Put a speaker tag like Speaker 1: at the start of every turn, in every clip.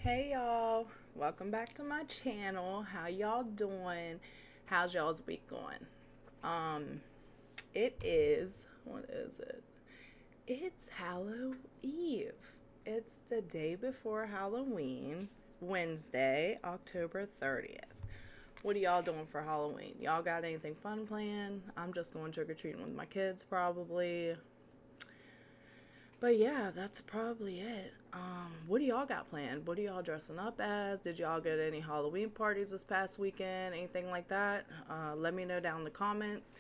Speaker 1: Hey y'all, welcome back to my channel. How y'all doing? How's y'all's week going? It is, what is it? It's Halloween Eve. It's the day before Halloween, Wednesday, October 30th. What are y'all doing for Halloween? Y'all got anything fun planned? I'm just going trick-or-treating with my kids probably. But yeah, that's probably it. What do y'all got planned? What are y'all dressing up as? Did y'all go to any Halloween parties this past weekend? Anything like that? Let me know down in the comments.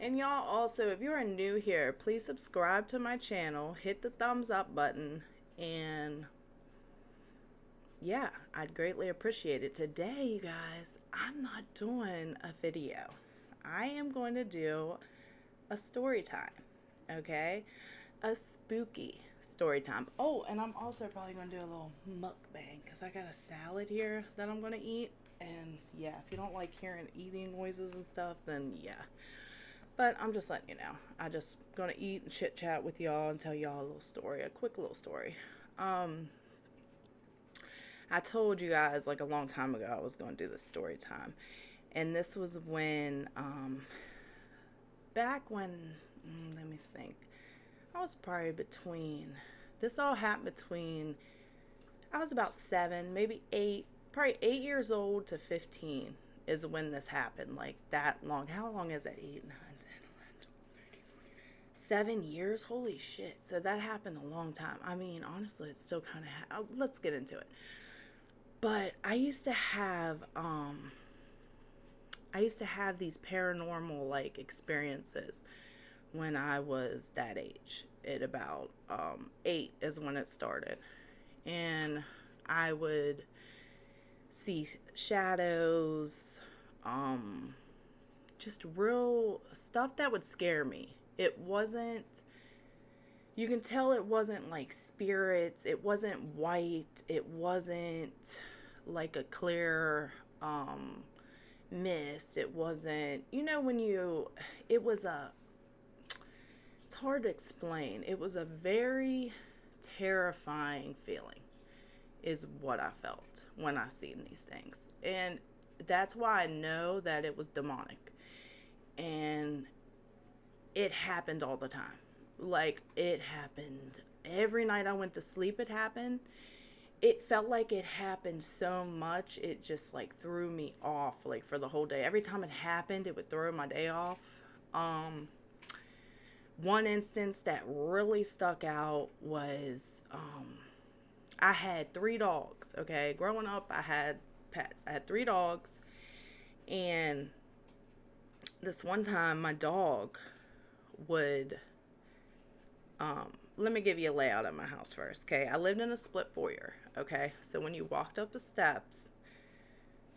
Speaker 1: And y'all also, if you're new here, please subscribe to my channel, hit the thumbs up button, and yeah, I'd greatly appreciate it. Today, you guys, I'm not doing a video. I am going to do a story time, okay? A spooky story time. Oh, and I'm also probably going to do a little mukbang because I got a salad here that I'm going to eat. And yeah, if you don't like hearing eating noises and stuff, then yeah. But I'm just letting you know. I just going to eat and chit chat with y'all and tell y'all a little story, a quick little story. I told you guys like a long time ago I was going to do this story time. And this was when, back when, let me think. I was probably this all happened between, I was about 7, maybe 8, probably 8 years old to 15 is when this happened. Like that long. How long is that? 8, 9, 10, 11, 12, 13, 14, 7 years? Holy shit. So that happened a long time. I mean, honestly, it's still kind of, let's get into it. But I used to have these paranormal like experiences when I was that age. At about 8 is when it started. And I would see shadows, just real stuff that would scare me. It wasn't, you can tell it wasn't like spirits, it wasn't white, it wasn't like a clear mist, it wasn't, when it was it's hard to explain. It was a very terrifying feeling, is what I felt when I seen these things. And that's why I know that it was demonic. And it happened all the time. Like, it happened every night I went to sleep, it happened. It felt like it happened so much, it just like threw me off like for the whole day. Every time it happened, it would throw my day off. One instance that really stuck out was I had 3 dogs, okay? Growing up, I had pets. I had 3 dogs, and this one time my dog would, let me give you a layout of my house first, okay? I lived in a split foyer, okay? So when you walked up the steps,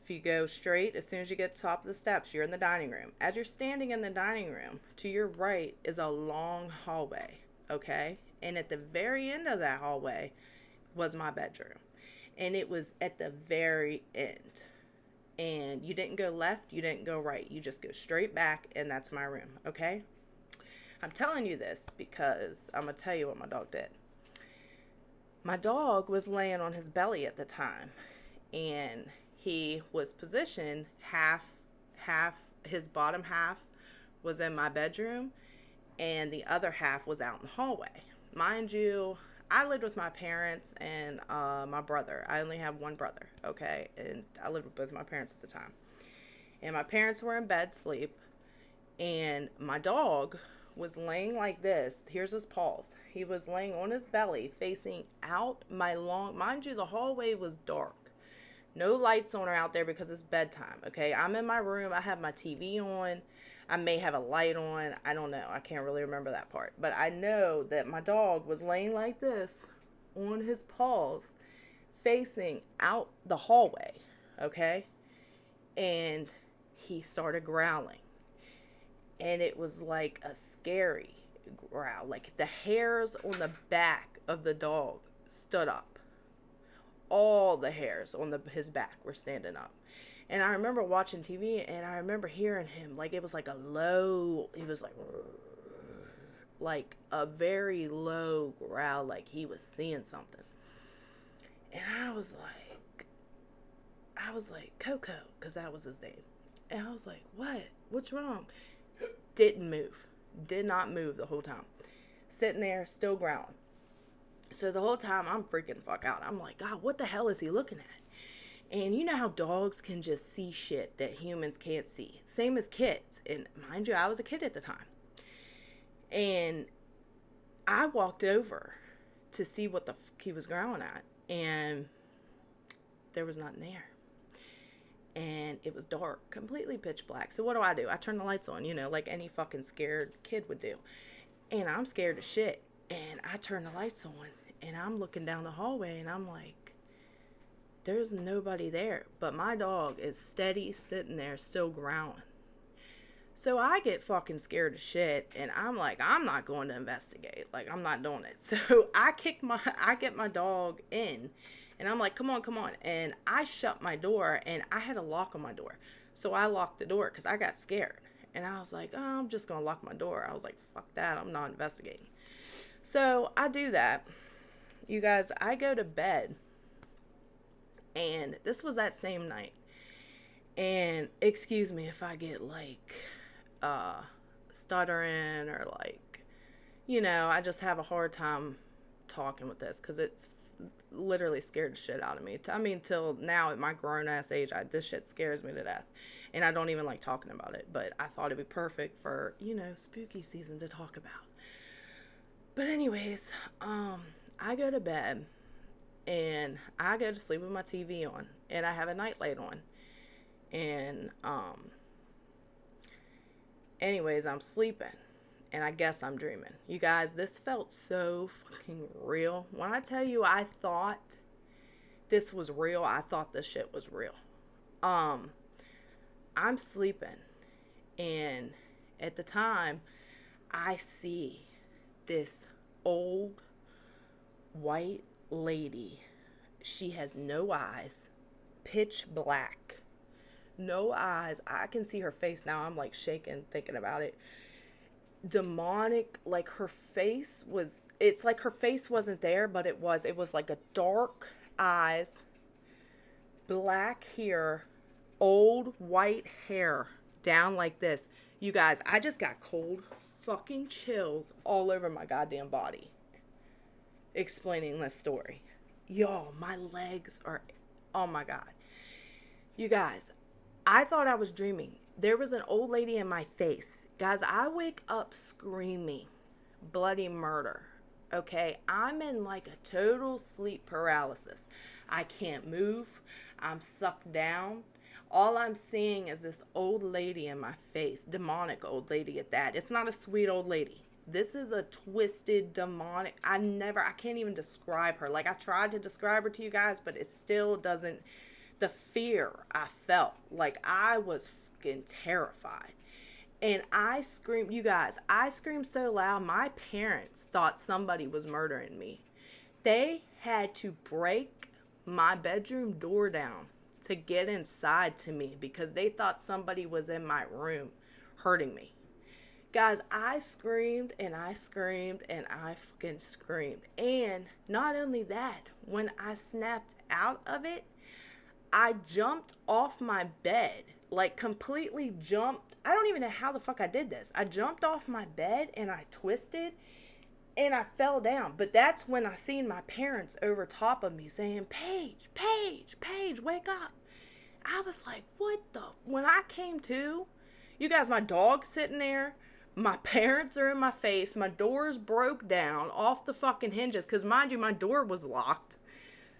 Speaker 1: if you go straight, as soon as you get to the top of the steps, you're in the dining room. As you're standing in the dining room, to your right is a long hallway, okay? And at the very end of that hallway was my bedroom. And it was at the very end. And you didn't go left, you didn't go right. You just go straight back, and that's my room, okay? I'm telling you this because I'm going to tell you what my dog did. My dog was laying on his belly at the time, and he was positioned half, his bottom half was in my bedroom, and the other half was out in the hallway. Mind you, I lived with my parents and my brother. I only have one brother, okay? And I lived with both my parents at the time. And my parents were in bed sleep, and my dog was laying like this. Here's his paws. He was laying on his belly facing out mind you, the hallway was dark. No lights on or out there because it's bedtime, okay? I'm in my room. I have my TV on. I may have a light on. I don't know. I can't really remember that part. But I know that my dog was laying like this on his paws facing out the hallway, okay? And he started growling. And it was like a scary growl. Like the hairs on the back of the dog stood up. All the hairs on his back were standing up. And I remember watching TV, and I remember hearing him, like it was like a low, he was like a very low growl, like he was seeing something. And I was like, I was like, Coco, because that was his name. And I was like, what? What's wrong? Didn't move. Did not move the whole time. Sitting there, still growling. So the whole time, I'm freaking fuck out. I'm like, God, what the hell is he looking at? And you know how dogs can just see shit that humans can't see. Same as kids. And mind you, I was a kid at the time. And I walked over to see what the fuck he was growling at. And there was nothing there. And it was dark, completely pitch black. So what do? I turn the lights on, like any fucking scared kid would do. And I'm scared as shit. And I turn the lights on, and I'm looking down the hallway, and I'm like, there's nobody there. But my dog is steady sitting there still growling. So I get fucking scared as shit, and I'm like, I'm not going to investigate. Like, I'm not doing it. So I get my dog in, and I'm like, come on. And I shut my door, and I had a lock on my door. So I locked the door because I got scared. And I was like, oh, I'm just going to lock my door. I was like, fuck that. I'm not investigating. So I do that. You guys, I go to bed. And this was that same night. And excuse me if I get like stuttering or like, I just have a hard time talking with this because it's literally scared the shit out of me. I mean, till now at my grown ass age, this shit scares me to death. And I don't even like talking about it. But I thought it'd be perfect for, spooky season to talk about. But anyways, I go to bed. And I go to sleep with my TV on. And I have a nightlight on. And, anyways, I'm sleeping. And I guess I'm dreaming. You guys, this felt so fucking real. When I tell you I thought this was real, I thought this shit was real. I'm sleeping. And at the time, I see this old white lady. She has no eyes, pitch black, no eyes. I can see her face now. I'm like shaking thinking about it. Demonic, like her face was, it's like her face wasn't there, but it was like a dark eyes, black hair, old white hair down like this. You guys, I just got cold fucking chills all over my goddamn body explaining this story. Y'all, my legs are, oh my God. You guys, I thought I was dreaming. There was an old lady in my face. Guys, I wake up screaming bloody murder. Okay, I'm in like a total sleep paralysis. I can't move. I'm sucked down. All I'm seeing is this old lady in my face. Demonic old lady at that. It's not a sweet old lady. This is a twisted, demonic. I can't even describe her. Like, I tried to describe her to you guys, but it still doesn't. The fear I felt. Like, I was fucking terrified. And I screamed, you guys, I screamed so loud, my parents thought somebody was murdering me. They had to break my bedroom door down to get inside to me because they thought somebody was in my room hurting me. Guys, I screamed and I screamed and I fucking screamed. And not only that, when I snapped out of it, I jumped off my bed, like completely jumped. I don't even know how the fuck I did this. I jumped off my bed and I twisted and I fell down. But that's when I seen my parents over top of me saying, Paige, wake up. I was like, what the? When I came to, you guys, my dog's sitting there. My parents are in my face. My doors broke down off the fucking hinges. Because mind you, my door was locked.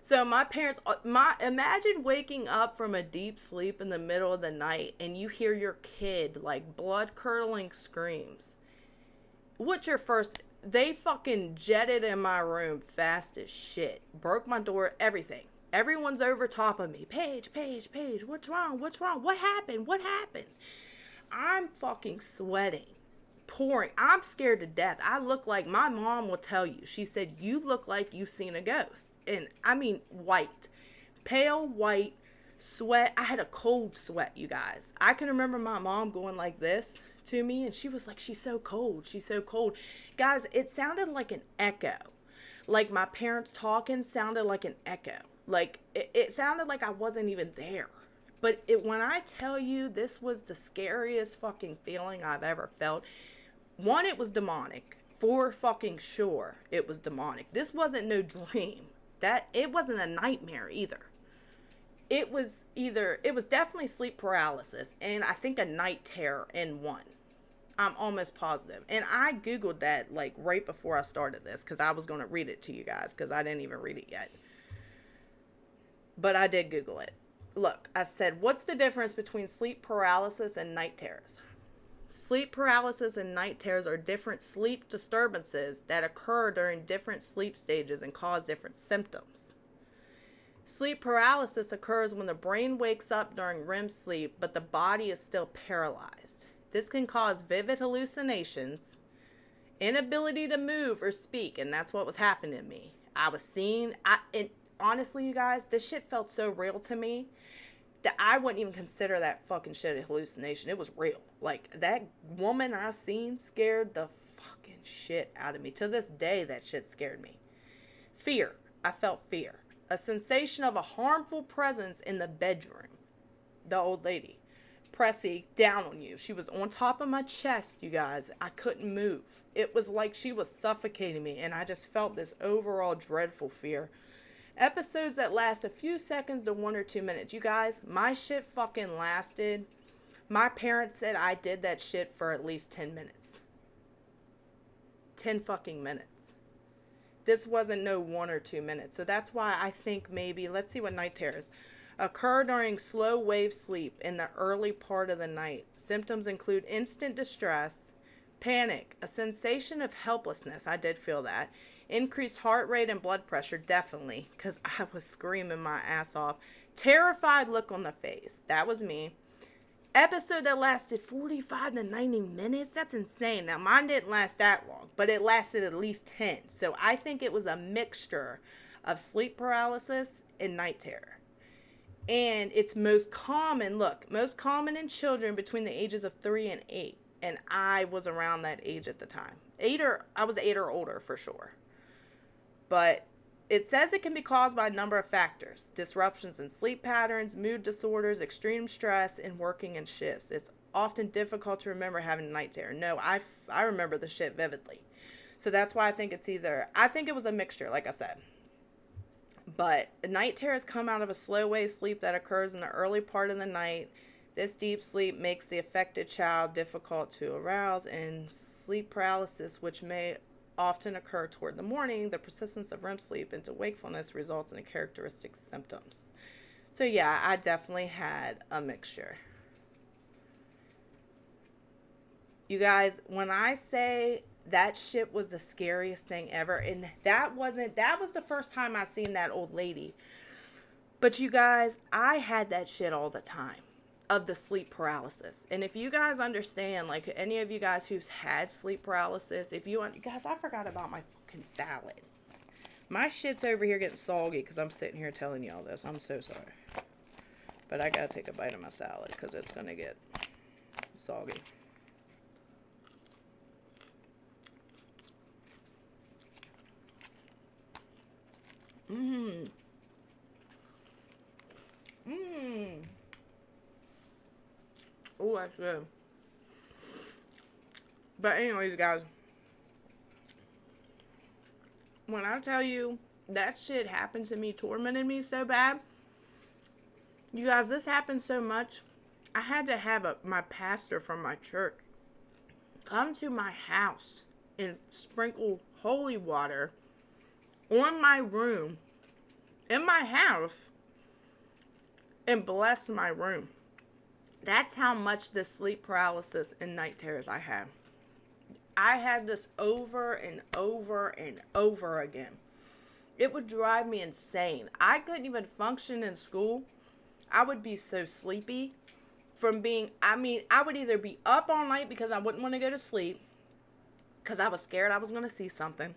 Speaker 1: So my parents, imagine waking up from a deep sleep in the middle of the night and you hear your kid like blood-curdling screams. What's your first? They fucking jetted in my room fast as shit. Broke my door, everything. Everyone's over top of me. Paige, what's wrong? What happened? I'm fucking sweating. Pouring. I'm scared to death. I look like, my mom will tell you. She said, you look like you've seen a ghost. And I mean white. Pale white sweat. I had a cold sweat, you guys. I can remember my mom going like this to me and she was like, she's so cold. Guys, it sounded like an echo. Like my parents talking sounded like an echo. Like, it sounded like I wasn't even there. But when I tell you this was the scariest fucking feeling I've ever felt, one, it was demonic. For fucking sure, it was demonic. This wasn't no dream. It wasn't a nightmare either. It was definitely sleep paralysis and I think a night terror in one. I'm almost positive. And I Googled that like right before I started this because I was going to read it to you guys because I didn't even read it yet. But I did Google it. Look, I said, what's the difference between sleep paralysis and night terrors? Sleep paralysis and night terrors are different sleep disturbances that occur during different sleep stages and cause different symptoms. Sleep paralysis occurs when the brain wakes up during REM sleep, but the body is still paralyzed. This can cause vivid hallucinations, inability to move or speak, and that's what was happening to me. And honestly, you guys, this shit felt so real to me that I wouldn't even consider that fucking shit a hallucination. It was real. Like, that woman I seen scared the fucking shit out of me. To this day, that shit scared me. Fear. I felt fear. A sensation of a harmful presence in the bedroom. The old lady. Pressing down on you. She was on top of my chest, you guys. I couldn't move. It was like she was suffocating me, and I just felt this overall dreadful fear. Episodes that last a few seconds to 1 or 2 minutes. You guys, my shit fucking lasted. My parents said I did that shit for at least 10 minutes. 10 fucking minutes. This wasn't no 1 or 2 minutes. So that's why I think maybe, let's see what night terrors. Occur during slow wave sleep in the early part of the night. Symptoms include instant distress, panic, a sensation of helplessness. I did feel that. Increased heart rate and blood pressure, definitely, because I was screaming my ass off. Terrified look on the face. That was me. Episode that lasted 45 to 90 minutes. That's insane. Now, mine didn't last that long, but it lasted at least 10. So I think it was a mixture of sleep paralysis and night terror. And it's most common in children between the ages of 3 and 8. And I was around that age at the time. I was 8 or older for sure. But it says it can be caused by a number of factors. Disruptions in sleep patterns, mood disorders, extreme stress, and working in shifts. It's often difficult to remember having a night terror. No, I remember the shit vividly. So that's why I think I think it was a mixture, like I said. But night terrors come out of a slow wave sleep that occurs in the early part of the night. This deep sleep makes the affected child difficult to arouse, and sleep paralysis, which may often occur toward the morning, the persistence of REM sleep into wakefulness results in characteristic symptoms. So yeah, I definitely had a mixture. You guys, when I say that shit was the scariest thing ever, and that was the first time I seen that old lady. But you guys, I had that shit all the time. Of the sleep paralysis. And if you guys understand, like any of you guys who's had sleep paralysis, you guys, I forgot about my fucking salad. My shit's over here getting soggy because I'm sitting here telling you all this. I'm so sorry. But I gotta take a bite of my salad because it's gonna get soggy. Oh, that's good. But anyways, guys, when I tell you that shit happened to me, tormented me so bad, you guys, this happened so much, I had to have my pastor from my church come to my house and sprinkle holy water on my room, in my house, and bless my room. That's how much this sleep paralysis and night terrors I had. I had this over and over and over again. It would drive me insane. I couldn't even function in school. I would be so sleepy I would either be up all night because I wouldn't want to go to sleep because I was scared I was going to see something.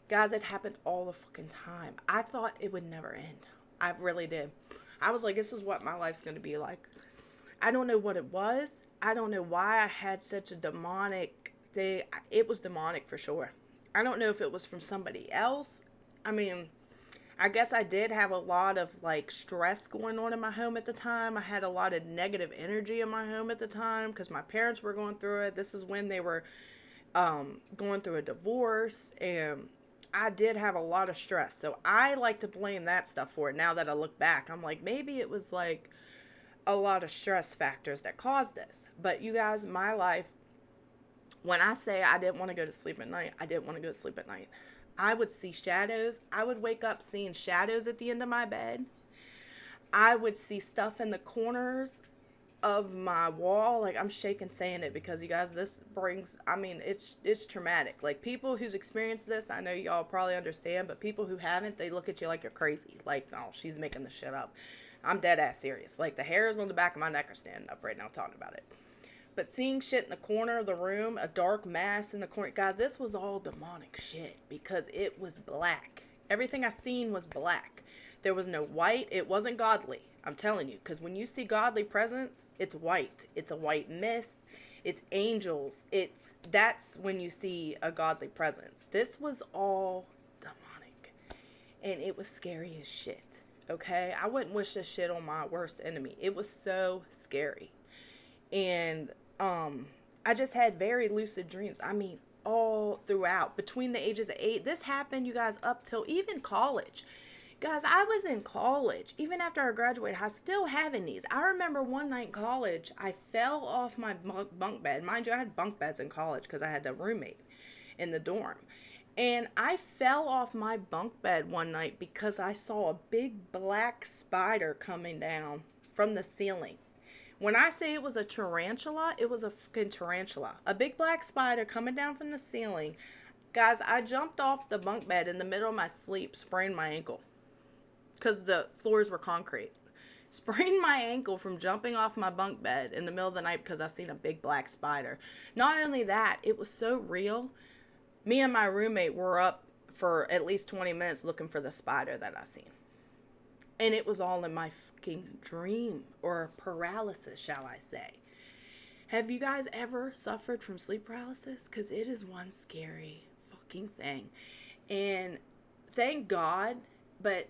Speaker 1: Guys, it happened all the fucking time. I thought it would never end. I really did. I was like, this is what my life's going to be like. I don't know what it was. I don't know why I had such a demonic thing. It was demonic for sure. I don't know if it was from somebody else. I mean, I guess I did have a lot of like stress going on in my home at the time. I had a lot of negative energy in my home at the time because my parents were going through it. This is when they were going through a divorce, and I did have a lot of stress. So I like to blame that stuff for it. Now that I look back, I'm like, maybe it was like a lot of stress factors that caused this. But you guys, my life, when I say I didn't want to go to sleep at night, I didn't want to go to sleep at night. I would see shadows. I would wake up seeing shadows at the end of my bed. I would see stuff in the corners of my wall. Like, I'm shaking saying it because you guys, this brings, I mean, it's traumatic. Like, people who's experienced this, I know y'all probably understand, but people who haven't, they look at you like you're crazy. Like, no, she's making this shit up. I'm dead ass serious. Like, the hairs on the back of my neck are standing up right now talking about it. But seeing shit in the corner of the room, a dark mass in the corner, guys, this was all demonic shit because it was black. Everything I seen was black. There was no white. It wasn't godly. I'm telling you, because when you see godly presence, it's white. It's a white mist. It's angels. That's when you see a godly presence. This was all demonic, and it was scary as shit. Okay, I wouldn't wish this shit on my worst enemy. It was so scary, and I just had very lucid dreams. I mean, all throughout between the ages of 8. This happened, you guys, up till even college. Guys, I was in college. Even after I graduated, I was still having these. I remember one night in college, I fell off my bunk bed. Mind you, I had bunk beds in college because I had a roommate in the dorm. And I fell off my bunk bed one night because I saw a big black spider coming down from the ceiling. When I say it was a tarantula, it was a fucking tarantula. A big black spider coming down from the ceiling. Guys, I jumped off the bunk bed in the middle of my sleep, sprained my ankle. Because the floors were concrete. Sprained my ankle from jumping off my bunk bed in the middle of the night because I seen a big black spider. Not only that, it was so real. Me and my roommate were up for at least 20 minutes looking for the spider that I seen. And it was all in my fucking dream, or paralysis, shall I say. Have you guys ever suffered from sleep paralysis? Because it is one scary fucking thing. And thank God, but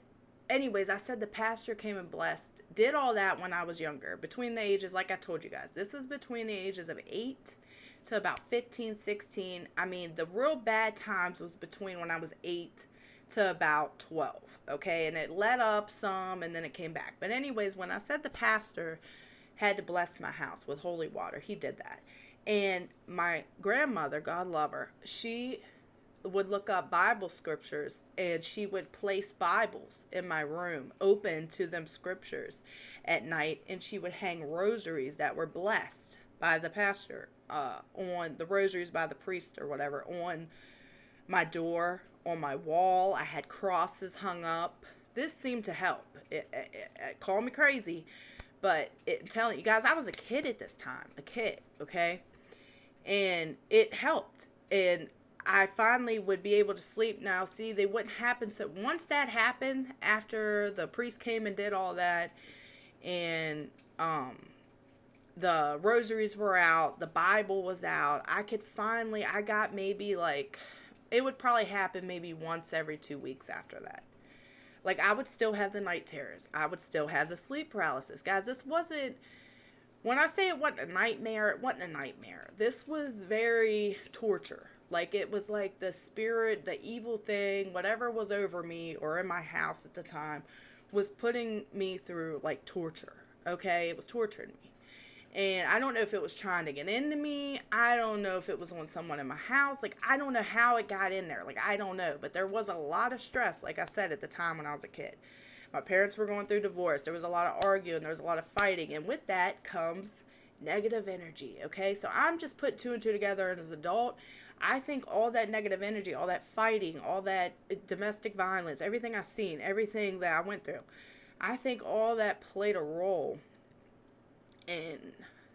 Speaker 1: anyways, I said the pastor came and blessed, did all that when I was younger. Between the ages, like I told you guys, this is between the ages of 8 to about 15, 16. I mean, the real bad times was between when I was 8 to about 12, okay? And it let up some, and then it came back. But anyways, when I said the pastor had to bless my house with holy water, he did that. And my grandmother, God love her, she would look up Bible scriptures, and she would place Bibles in my room open to them scriptures at night, and she would hang rosaries that were blessed by the pastor, on the rosaries by the priest or whatever, on my door, on my wall. I had crosses hung up. This seemed to help. It call me crazy, but I'm telling you guys, I was a kid at this time, okay? And it helped, and I finally would be able to sleep. Now, see, they wouldn't happen. So once that happened, after the priest came and did all that, and the rosaries were out, the Bible was out, I got maybe like, it would probably happen maybe once every 2 weeks after that. Like, I would still have the night terrors. I would still have the sleep paralysis. Guys, this wasn't, when I say it wasn't a nightmare, it wasn't a nightmare. This was very torture. Like, it was like the spirit, the evil thing, whatever was over me or in my house at the time was putting me through, like, torture, okay? It was torturing me. And I don't know if it was trying to get into me. I don't know if it was on someone in my house. Like, I don't know how it got in there. Like, I don't know. But there was a lot of stress, like I said, at the time when I was a kid. My parents were going through divorce. There was a lot of arguing. There was a lot of fighting. And with that comes negative energy, okay? So I'm just putting 2 and 2 together as an adult. I think all that negative energy, all that fighting, all that domestic violence, everything I've seen, everything that I went through, I think all that played a role in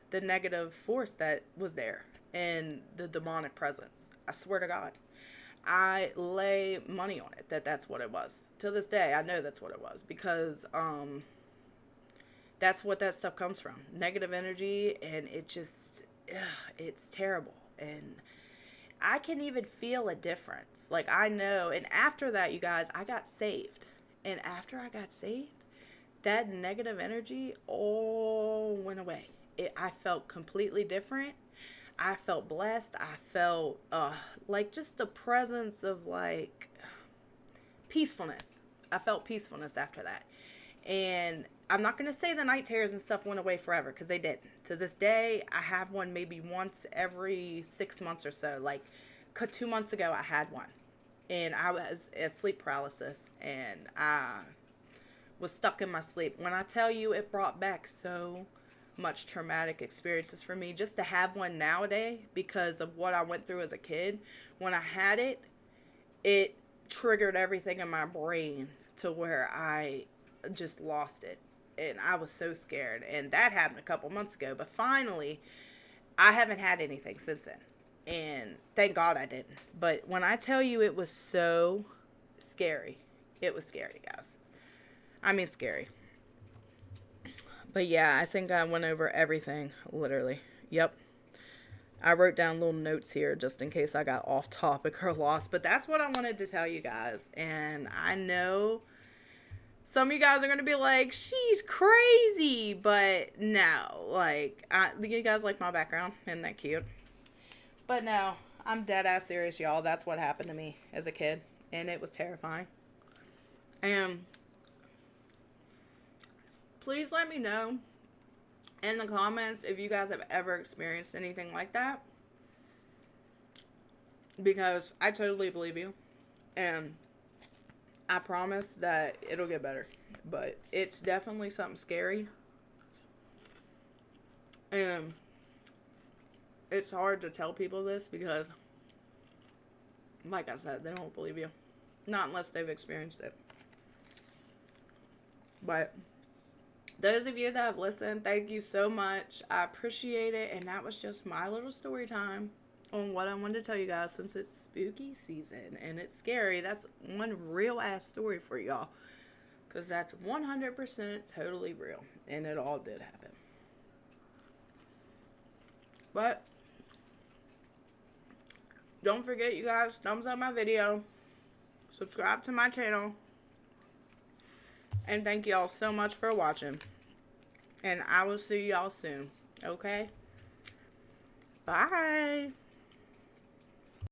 Speaker 1: the negative force that was there and the demonic presence. I swear to God. I lay money on it that's what it was. To this day, I know that's what it was, because that's what that stuff comes from. Negative energy, and it just, it's terrible. And I can even feel a difference. Like, I know, and after that, you guys, I got saved. And after I got saved, that negative energy all went away. I felt completely different. I felt blessed. I felt like just the presence of like peacefulness. I felt peacefulness after that. And I'm not going to say the night terrors and stuff went away forever, because they didn't. To this day, I have one maybe once every 6 months or so. Like 2 months ago, I had one. And I was at sleep paralysis. And I was stuck in my sleep. When I tell you, it brought back so much traumatic experiences for me just to have one nowadays, because of what I went through as a kid. When I had it, it triggered everything in my brain to where I just lost it. And I was so scared. And that happened a couple months ago. But finally, I haven't had anything since then. And thank God I didn't. But when I tell you, it was so scary. It was scary, guys. I mean, scary. But yeah, I think I went over everything, literally. Yep. I wrote down little notes here just in case I got off topic or lost. But that's what I wanted to tell you guys. And I know some of you guys are going to be like, she's crazy. But no, like, you guys like my background? Isn't that cute? But no, I'm dead ass serious, y'all. That's what happened to me as a kid. And it was terrifying. And please let me know in the comments if you guys have ever experienced anything like that. Because I totally believe you. And I promise that it'll get better. But it's definitely something scary. And it's hard to tell people this because, like I said, they don't believe you. Not unless they've experienced it. But those of you that have listened, thank you so much. I appreciate it. And that was just my little story time on what I wanted to tell you guys, since it's spooky season and it's scary. That's one real ass story for y'all, because that's 100% totally real, and it all did happen. But don't forget, you guys, thumbs up my video, subscribe to my channel, and thank y'all so much for watching. And I will see y'all soon. Okay? Bye.